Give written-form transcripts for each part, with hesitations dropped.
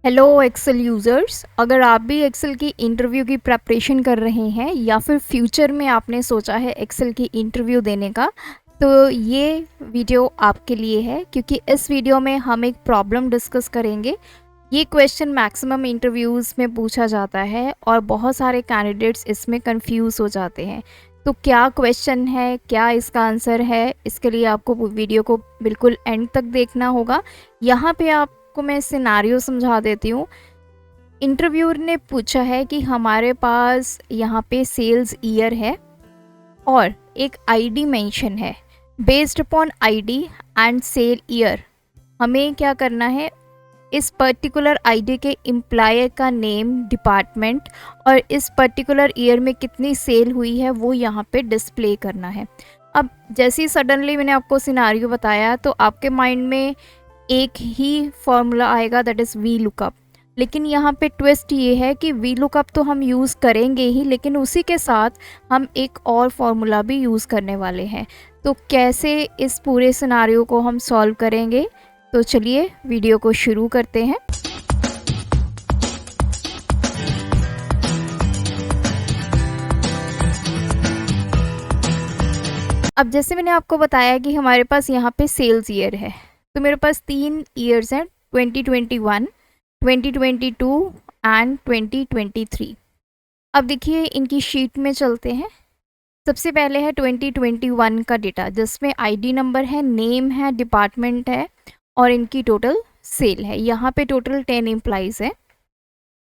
Hello Excel users. अगर आप भी एक्सेल की इंटरव्यू की प्रेपरेशन कर रहे हैं या फिर फ्यूचर में आपने सोचा है एक्सेल की इंटरव्यू देने का, तो ये वीडियो आपके लिए है, क्योंकि इस वीडियो में हम एक प्रॉब्लम डिस्कस करेंगे। ये क्वेश्चन मैक्सिमम इंटरव्यूज़ में पूछा जाता है और बहुत सारे कैंडिडेट्स इसमें कंफ्यूज हो जाते हैं। तो क्या क्वेश्चन है, क्या इसका आंसर है, इसके लिए आपको वीडियो को बिल्कुल एंड तक देखना होगा। यहाँ पे आपको मैं सिनारियो समझा देती हूँ। इंटरव्यूअर ने पूछा है कि हमारे पास यहाँ पे सेल्स ईयर है और एक आईडी मेंशन है। Based upon ID and sale year हमें क्या करना है, इस पर्टिकुलर आईडी के एम्प्लॉयर का नेम, डिपार्टमेंट और इस पर्टिकुलर ईयर में कितनी सेल हुई है वो यहाँ पे डिस्प्ले करना है। अब जैसे ही सडनली मैंने आपको सिनारियो बताया तो आपके माइंड में एक ही फॉर्मूला आएगा, दैट इज़ वी लुकअप। लेकिन यहाँ पे ट्विस्ट ये है कि वी लुकअप तो हम यूज़ करेंगे ही, लेकिन उसी के साथ हम एक और फॉर्मूला भी यूज़ करने वाले हैं। तो कैसे इस पूरे सिनारियो को हम सॉल्व करेंगे, तो चलिए वीडियो को शुरू करते हैं। अब जैसे मैंने आपको बताया कि हमारे पास यहाँ पे सेल्स ईयर है, तो मेरे पास 3 ईयर्स हैं, 2021, 2022 एंड 2023। अब देखिए इनकी शीट में चलते हैं। सबसे पहले है 2021 का डेटा, जिसमें आईडी नंबर है, नेम है, डिपार्टमेंट है और इनकी टोटल सेल है। यहाँ पे टोटल 10 एम्प्लॉइज़ है।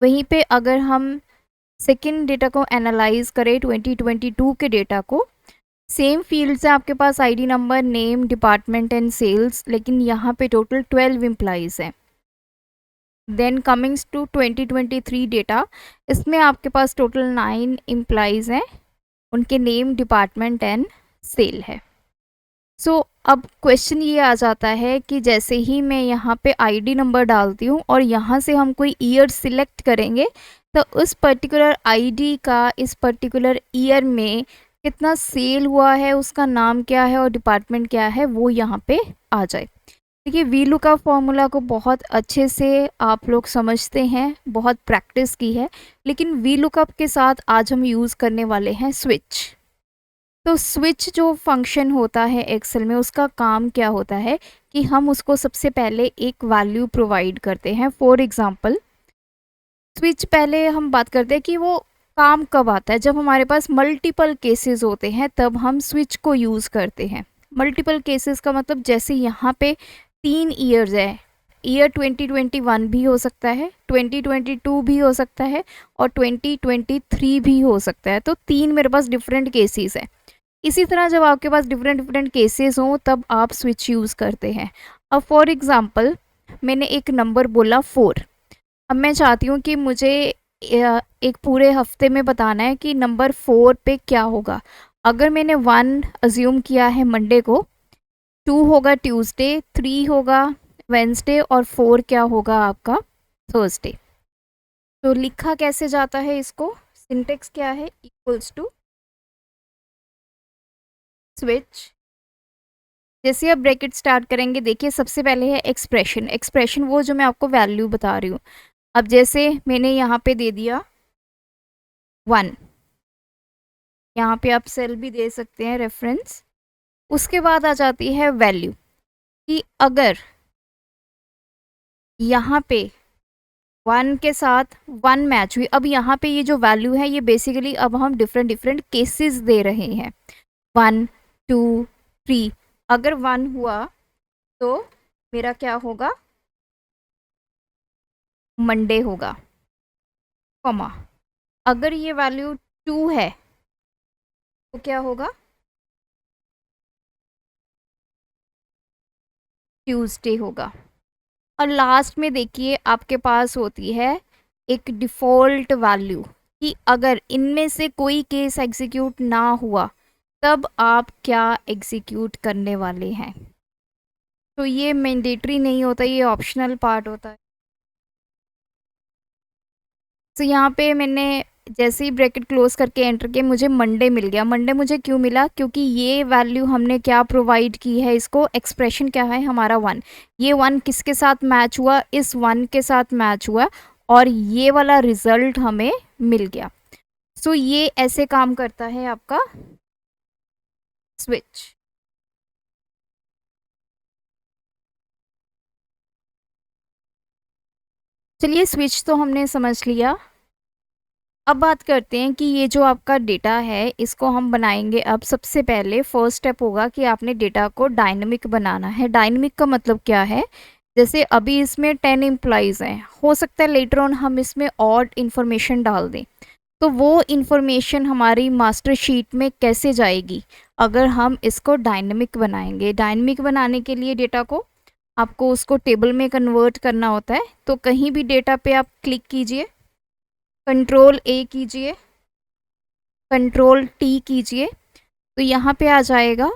वहीं पे अगर हम सेकेंड डेटा को एनालाइज करें, 2022 के डेटा को, सेम फील्ड से आपके पास ID number, name, department and sales, लेकिन यहाँ पे टोटल 12 एम्प्लॉइज़ हैं। देन कमिंग्स टू 2023 डेटा, इसमें आपके पास टोटल 9 एम्प्लॉइज़ हैं, उनके नेम, डिपार्टमेंट एंड सेल है। सो अब क्वेश्चन ये आ जाता है कि जैसे ही मैं यहाँ पे आईडी नंबर डालती हूँ और यहाँ से हम कोई ईयर सिलेक्ट करेंगे, तो उस पर्टिकुलर आईडी का इस पर्टिकुलर ईयर में कितना सेल हुआ है, उसका नाम क्या है और डिपार्टमेंट क्या है, वो यहाँ पे आ जाए। देखिए वी लुकअप फॉर्मूला को बहुत अच्छे से आप लोग समझते हैं, बहुत प्रैक्टिस की है, लेकिन वी लुकअप के साथ आज हम यूज़ करने वाले हैं स्विच। तो स्विच जो फंक्शन होता है एक्सेल में, उसका काम क्या होता है कि हम उसको सबसे पहले एक वैल्यू प्रोवाइड करते हैं। फॉर एग्जांपल, स्विच पहले हम बात करते हैं कि वो काम कब आता है। जब हमारे पास मल्टीपल केसेस होते हैं तब हम स्विच को यूज़ करते हैं। मल्टीपल केसेस का मतलब जैसे यहाँ पे 3 ईयर्स है, ईयर 2021 भी हो सकता है, 2022 भी हो सकता है और 2023 भी हो सकता है। तो 3 मेरे पास डिफरेंट केसेस हैं। इसी तरह जब आपके पास डिफरेंट डिफरेंट केसेस हों तब आप स्विच यूज़ करते हैं। अब फॉर एग्ज़ाम्पल मैंने एक नंबर बोला 4। अब मैं चाहती हूँ कि मुझे एक पूरे हफ्ते में बताना है कि नंबर 4 पे क्या होगा। अगर मैंने 1 अज्यूम किया है मंडे को, 2 होगा ट्यूसडे, 3 होगा वेंसडे और 4 क्या होगा आपका थर्सडे। तो लिखा कैसे जाता है इसको, सिंटेक्स क्या है, इक्वल्स टू स्विच। जैसे आप ब्रैकेट स्टार्ट करेंगे, देखिए सबसे पहले है एक्सप्रेशन। एक्सप्रेशन वो जो मैं आपको वैल्यू बता रही हूँ। अब जैसे मैंने यहाँ पे दे दिया 1, यहाँ पे आप सेल भी दे सकते हैं रेफरेंस। उसके बाद आ जाती है वैल्यू कि अगर यहाँ पे 1 के साथ 1 मैच हुई। अब यहाँ पे ये जो वैल्यू है ये बेसिकली अब हम डिफरेंट डिफरेंट केसेस दे रहे हैं। 1, 2, 3। अगर 1 हुआ तो मेरा क्या होगा, मंडे होगा, कॉमा। अगर ये वैल्यू 2 है तो क्या होगा, ट्यूसडे होगा। और लास्ट में देखिए आपके पास होती है एक डिफ़ॉल्ट वैल्यू कि अगर इनमें से कोई केस एग्जीक्यूट ना हुआ तब आप क्या एग्जीक्यूट करने वाले हैं। तो ये मैंडेटरी नहीं होता, ये ऑप्शनल पार्ट होता है। तो यहाँ पे मैंने जैसे ही ब्रैकेट क्लोज करके एंटर किया मुझे मंडे मिल गया। मंडे मुझे क्यों मिला? क्योंकि ये वैल्यू हमने क्या प्रोवाइड की है, इसको एक्सप्रेशन क्या है हमारा 1। ये 1 किसके साथ मैच हुआ? इस 1 के साथ मैच हुआ और ये वाला रिजल्ट हमें मिल गया। सो ये ऐसे काम करता है आपका स्विच। चलिए स्विच तो हमने समझ लिया। अब बात करते हैं कि ये जो आपका डेटा है इसको हम बनाएंगे। अब सबसे पहले फर्स्ट स्टेप होगा कि आपने डेटा को डायनेमिक बनाना है। डायनेमिक का मतलब क्या है? जैसे अभी इसमें 10 एम्प्लॉइज़ हैं, हो सकता है लेटर ऑन हम इसमें और इन्फॉर्मेशन डाल दें, तो वो इन्फॉर्मेशन हमारी मास्टर शीट में कैसे जाएगी अगर हम इसको डायनेमिक बनाएंगे। डायनेमिक बनाने के लिए डेटा को आपको उसको टेबल में कन्वर्ट करना होता है। तो कहीं भी डेटा पे आप क्लिक कीजिए, कंट्रोल ए कीजिए, कंट्रोल टी कीजिए, तो यहाँ पे आ जाएगा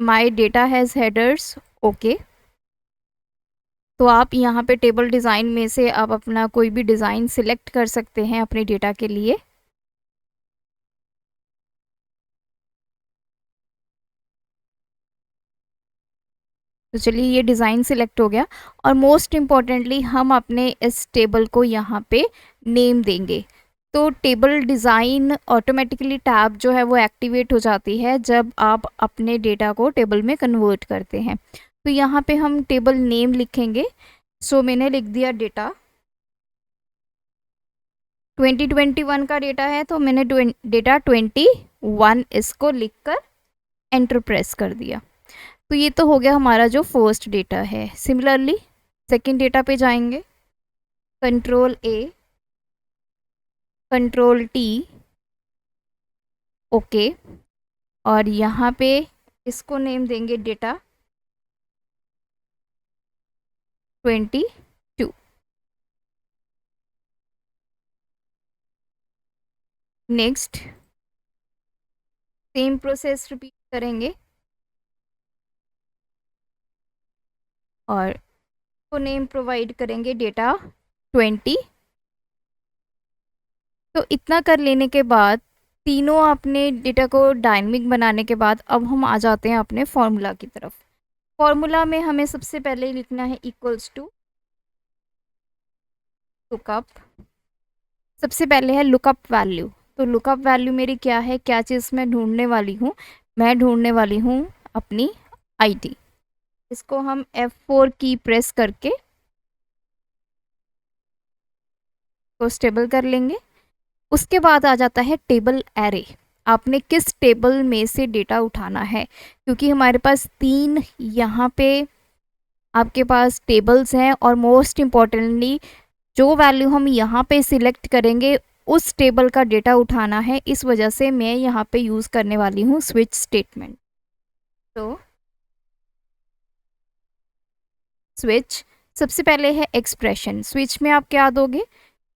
my data has headers. Okay, तो आप यहाँ पे टेबल डिज़ाइन में से आप अपना कोई भी डिज़ाइन सिलेक्ट कर सकते हैं अपने डेटा के लिए। तो चलिए ये डिज़ाइन सिलेक्ट हो गया और मोस्ट इम्पॉर्टेंटली हम अपने इस टेबल को यहाँ पे नेम देंगे। तो टेबल डिज़ाइन ऑटोमेटिकली टैब जो है वो एक्टिवेट हो जाती है जब आप अपने डेटा को टेबल में कन्वर्ट करते हैं। तो यहाँ पे हम टेबल नेम लिखेंगे। सो मैंने लिख दिया डेटा। 2021 का डेटा है तो मैंने डेटा 21 इसको लिखकर एंटर प्रेस कर दिया। तो ये तो हो गया हमारा जो फर्स्ट डेटा है। सिमिलरली सेकंड डेटा पे जाएंगे, कंट्रोल ए, कंट्रोल टी, ओके, और यहाँ पे इसको नेम देंगे data 22। Next same process repeat करेंगे और को नेम प्रोवाइड करेंगे डेटा 20। तो इतना कर लेने के बाद तीनों अपने डेटा को डायनेमिक बनाने के बाद अब हम आ जाते हैं अपने फॉर्मूला की तरफ। फॉर्मूला में हमें सबसे पहले लिखना है इक्वल्स टू लुकअप। सबसे पहले है लुकअप वैल्यू। तो लुकअप वैल्यू मेरी क्या है, क्या चीज़ मैं ढूंढने वाली हूँ? मैं ढूंढने वाली हूँ अपनी आईडी। इसको हम F4 की प्रेस करके को स्टेबल कर लेंगे। उसके बाद आ जाता है टेबल एरे। आपने किस टेबल में से डेटा उठाना है, क्योंकि हमारे पास 3 यहाँ पे आपके पास टेबल्स हैं और मोस्ट इम्पॉर्टेंटली जो वैल्यू हम यहाँ पे सिलेक्ट करेंगे उस टेबल का डेटा उठाना है। इस वजह से मैं यहाँ पे यूज़ करने वाली हूँ स्विच स्टेटमेंट। तो स्विच सबसे पहले है एक्सप्रेशन। स्विच में आप क्या दोगे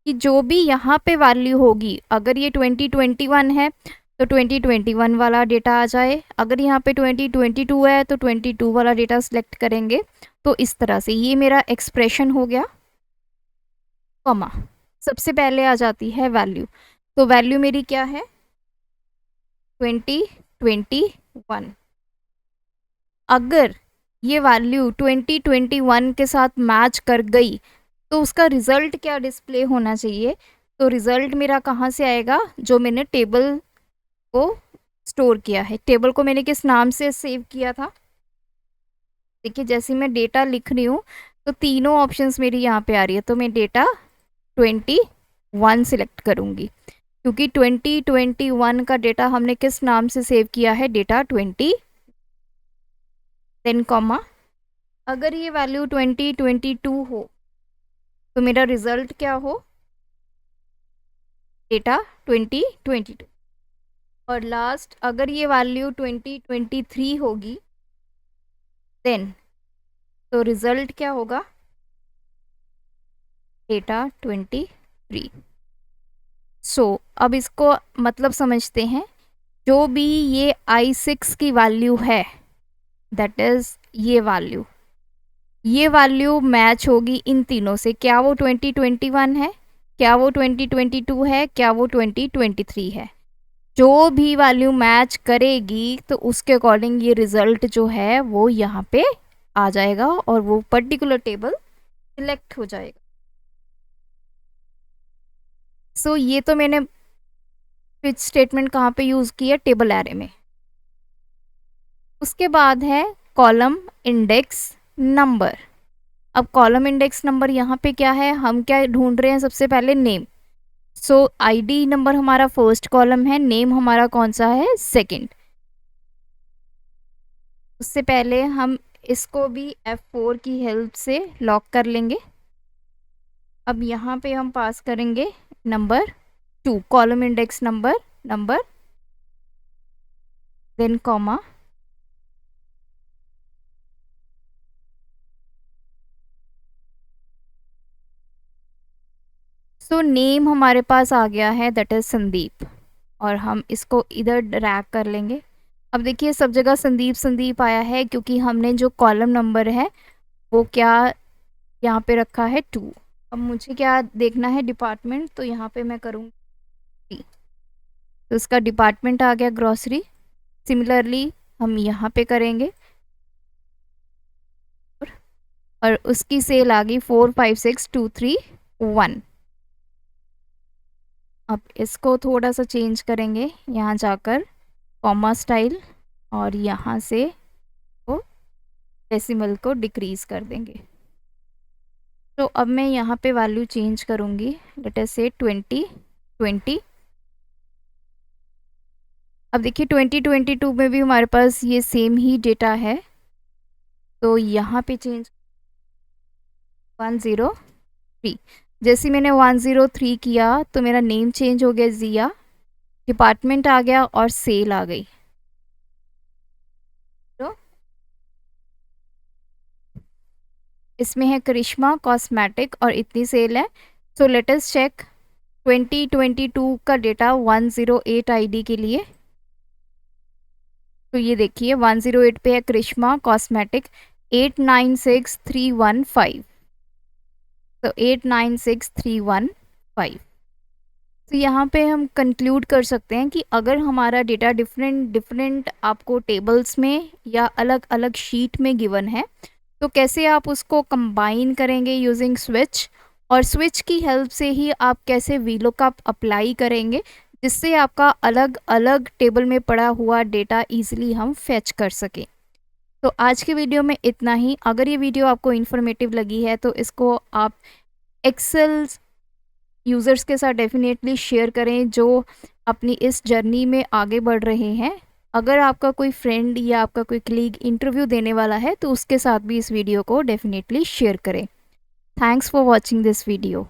कि जो भी यहाँ पे वैल्यू होगी, अगर ये 2021 है तो 2021 वाला डेटा आ जाए, अगर यहाँ पे 2022 है तो 22 वाला डेटा सिलेक्ट करेंगे। तो इस तरह से ये मेरा एक्सप्रेशन हो गया। कॉमा सबसे पहले आ जाती है वैल्यू। तो वैल्यू मेरी क्या है? 2021। अगर ये वैल्यू 2021 के साथ मैच कर गई तो उसका रिज़ल्ट क्या डिस्प्ले होना चाहिए? तो रिज़ल्ट मेरा कहाँ से आएगा? जो मैंने टेबल को स्टोर किया है। टेबल को मैंने किस नाम से सेव किया था? देखिए जैसे मैं डेटा लिख रही हूँ तो तीनों ऑप्शंस मेरी यहाँ पे आ रही है। तो मैं डेटा 21 सिलेक्ट करूँगी क्योंकि 2021 का डेटा हमने किस नाम से सेव किया है? डेटा 20। देन कॉमा, अगर ये वैल्यू 2022 हो तो मेरा रिजल्ट क्या हो? डेटा 2022। और लास्ट अगर ये वैल्यू 2023 होगी देन तो रिजल्ट क्या होगा? डेटा 23। सो अब इसको मतलब समझते हैं। जो भी ये I6 की वैल्यू है दैट इज़ ये वैल्यू मैच होगी इन तीनों से। क्या वो 2021 है? क्या वो 2022 है, क्या वो 2023 है। जो भी वैल्यू मैच करेगी तो उसके अकॉर्डिंग ये रिजल्ट जो है वो यहाँ पे आ जाएगा और वो पर्टिकुलर टेबल सिलेक्ट हो जाएगा। सो ये तो मैंने स्विच स्टेटमेंट कहाँ पे यूज़ किया, टेबल एरे में। उसके बाद है कॉलम इंडेक्स नंबर। अब कॉलम इंडेक्स नंबर यहाँ पे क्या है, हम क्या ढूंढ रहे हैं, सबसे पहले नेम। सो आईडी नंबर हमारा फर्स्ट कॉलम है, नेम हमारा कौन सा है, सेकंड। उससे पहले हम इसको भी F4 की हेल्प से लॉक कर लेंगे। अब यहाँ पे हम पास करेंगे number 2, column index number then comma, so name हमारे पास आ गया है, दैट इज संदीप, और हम इसको इधर ड्रैग कर लेंगे। अब देखिए सब जगह संदीप संदीप आया है क्योंकि हमने जो कॉलम नंबर है वो क्या यहाँ पे रखा है 2। अब मुझे क्या देखना है, डिपार्टमेंट, तो यहाँ पे मैं करूँगी, तो इसका डिपार्टमेंट आ गया ग्रॉसरी। सिमिलरली हम यहाँ पे करेंगे और उसकी सेल आ गई 456231। अब इसको थोड़ा सा चेंज करेंगे, यहाँ जाकर कॉमा स्टाइल, और यहाँ से वो डेसिमल को डिक्रीज कर देंगे। तो अब मैं यहाँ पे वैल्यू चेंज करूँगी, लेट अस से 2020। अब देखिए 2022 में भी हमारे पास ये सेम ही डेटा है, तो यहाँ पे चेंज 103। जैसे मैंने 103 किया तो मेरा नेम चेंज हो गया जिया, डिपार्टमेंट आ गया और सेल आ गई। तो इसमें है करिश्मा कॉस्मेटिक और इतनी सेल है। सो लेट अस चेक 2022 का डेटा 108 आईडी के लिए। तो ये देखिए 108 पे है करिश्मा कॉस्मेटिक 896315, तो 896315। तो यहाँ पे हम कंक्लूड कर सकते हैं कि अगर हमारा डेटा डिफरेंट आपको टेबल्स में या अलग अलग शीट में गिवन है तो कैसे आप उसको कंबाइन करेंगे यूजिंग स्विच, और स्विच की हेल्प से ही आप कैसे वीलुकअप अप्लाई करेंगे जिससे आपका अलग अलग टेबल में पड़ा हुआ डेटा इजीली हम फैच कर सकें। तो आज के वीडियो में इतना ही। अगर ये वीडियो आपको इन्फॉर्मेटिव लगी है तो इसको आप एक्सेल यूज़र्स के साथ डेफिनेटली शेयर करें जो अपनी इस जर्नी में आगे बढ़ रहे हैं। अगर आपका कोई फ्रेंड या आपका कोई कलीग इंटरव्यू देने वाला है तो उसके साथ भी इस वीडियो को डेफिनेटली शेयर करें। Thanks for watching this video.